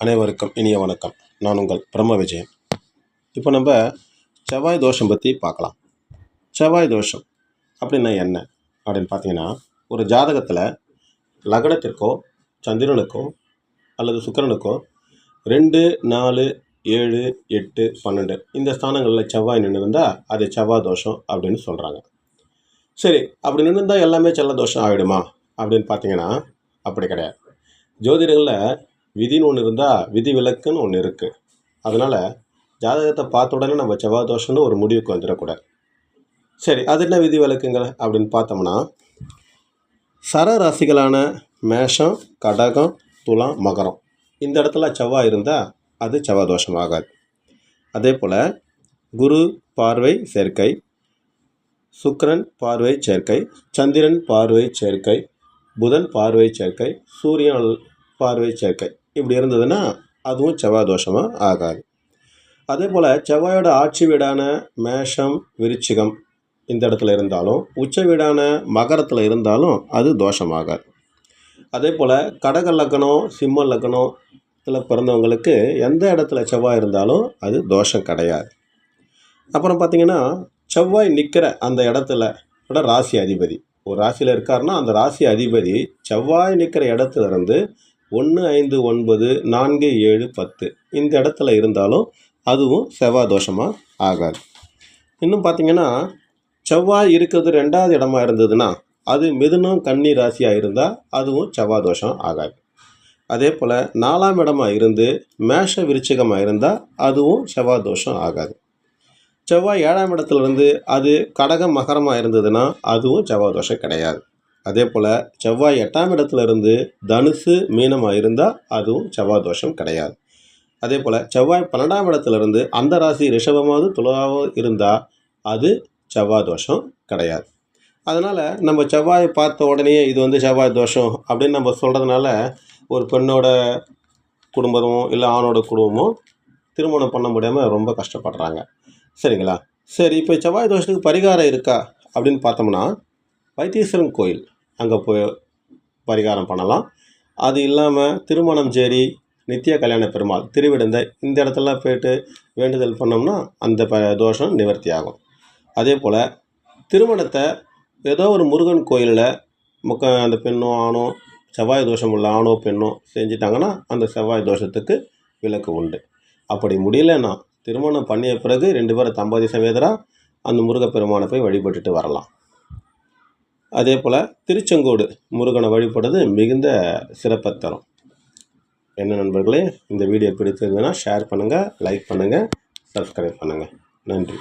அனைவருக்கும் இனிய வணக்கம். நான் உங்கள் பிரம்ம விஜயன். இப்போ நம்ம செவ்வாய் தோஷம் பற்றி பார்க்கலாம். செவ்வாய் தோஷம் அப்படின்னா என்ன அப்படின்னு பார்த்தீங்கன்னா, ஒரு ஜாதகத்தில் லக்னத்திற்கோ சந்திரனுக்கோ அல்லது சுக்கிரனுக்கோ 2, 4, 7, 8, 12 இந்த ஸ்தானங்களில் செவ்வாய் நின்று இருந்தால் அது செவ்வாய் தோஷம் அப்படின்னு சொல்கிறாங்க. சரி, அப்படி நின்று இருந்தால் எல்லாமே செல்ல தோஷம் ஆகிடுமா அப்படின்னு பார்த்தீங்கன்னா அப்படி கிடையாது. ஜோதிடங்களில் விதின்னு ஒன்று இருந்தால் விதி விலக்குன்னு ஒன்று இருக்குது. அதனால் ஜாதகத்தை பார்த்த உடனே நம்ம செவ்வாய் தோஷம்னு ஒரு முடிவுக்கு வந்துடக்கூடாது. சரி, அது என்ன விதி விலக்குங்க அப்படின்னு பார்த்தோம்னா, சர ராசிகளான மேஷம், கடகம், துலாம், மகரம் இந்த இடத்துல செவ்வாய் இருந்தால் அது செவ்வாய் தோஷம் ஆகாது. அதே போல் குரு பார்வை சேர்க்கை, சுக்கிரன் பார்வை சேர்க்கை, சந்திரன் பார்வை சேர்க்கை, புதன் பார்வை சேர்க்கை, சூரியன் பார்வை சேர்க்கை இப்படி இருந்ததுன்னா அதுவும் செவ்வாய் தோஷமாக ஆகாது. அதே போல் செவ்வாயோட ஆட்சி வீடான மேஷம், விருச்சிகம் இந்த இடத்துல இருந்தாலும், உச்ச வீடான மகரத்தில் இருந்தாலும் அது தோஷமாகாது. அதே போல் கடக லக்னம், சிம்ம லக்னத்தில் பிறந்தவங்களுக்கு எந்த இடத்துல செவ்வாய் இருந்தாலும் அது தோஷம் கிடையாது. அப்புறம் பார்த்திங்கன்னா, செவ்வாய் நிற்கிற அந்த இடத்துல ராசி அதிபதி ஒரு ராசியில் இருக்காருன்னா அந்த ராசி அதிபதி செவ்வாய் நிற்கிற இடத்துல இருந்து 1, 5, 9, 4, 7, 10 இந்த இடத்துல இருந்தாலும் அதுவும் செவ்வாய் தோஷமாக ஆகாது. இன்னும் பார்த்திங்கன்னா, செவ்வாய் இருக்கிறது 2வது இடமா இருந்ததுன்னா அது மிதுனம், கன்னி ராசியாக இருந்தால் அதுவும் செவ்வாய் தோஷம் ஆகாது. அதே போல் 4ஆம் இடமா இருந்து மேஷ விருச்சிகமாக இருந்தால் அதுவும் செவ்வாய் தோஷம் ஆகாது. செவ்வாய் 7ஆம் இடத்துலேருந்து அது கடகம், மகரமாக இருந்ததுன்னா அதுவும் செவ்வாய் தோஷம் கிடையாது. அதே போல் செவ்வாய் 8ஆம் இடத்துலேருந்து தனுசு, மீனமாக இருந்தால் அதுவும் செவ்வாய் தோஷம் கிடையாது. அதே போல் செவ்வாய் 12ஆம் இடத்துலேருந்து அந்த ராசி ரிஷபமாவது துலாவோ இருந்தால் அது செவ்வாய் தோஷம் கிடையாது. அதனால் நம்ம செவ்வாயை பார்த்த உடனே இது செவ்வாய் தோஷம் அப்படின்னு நம்ம சொல்கிறதுனால ஒரு பெண்ணோட குடும்பமோ இல்லை ஆணோட குடும்பமோ திருமணம் பண்ண முடியாமல் ரொம்ப கஷ்டப்படுறாங்க. சரிங்களா? சரி, இப்போ செவ்வாய் தோஷத்துக்கு பரிகாரம் இருக்கா அப்படின்னு பார்த்தோம்னா, வைத்தீஸ்வரன் கோயில் அங்கே போய் பரிகாரம் பண்ணலாம். அது இல்லாமல் திருமணம் சேரி, நித்திய கல்யாண பெருமாள் திருவிடந்தை இந்த இடத்துலலாம் போய்ட்டு வேண்டுதல் பண்ணோம்னா அந்த தோஷம் நிவர்த்தி ஆகும். அதே போல் திருமணத்தை ஏதோ ஒரு முருகன் கோயிலில் அந்த பெண்ணோ ஆணோ செவ்வாய் தோஷம் உள்ள ஆணோ பெண்ணோ செஞ்சிட்டாங்கன்னா அந்த செவ்வாய் தோஷத்துக்கு விலக்கு உண்டு. அப்படி முடியலைன்னா திருமணம் பண்ணிய பிறகு 2 பேரும் தம்பதி சமேதராக அந்த முருகப்பெருமானை போய் வழிபட்டுட்டு வரலாம். அதே போல் திருச்செங்கோடு முருகனை வழிபடுறது மிகுந்த சிறப்பை தரும். என்ன நண்பர்களே, இந்த வீடியோ பிடிச்சிருந்ததுன்னா ஷேர் பண்ணுங்கள், லைக் பண்ணுங்கள், சப்ஸ்கிரைப் பண்ணுங்கள். நன்றி.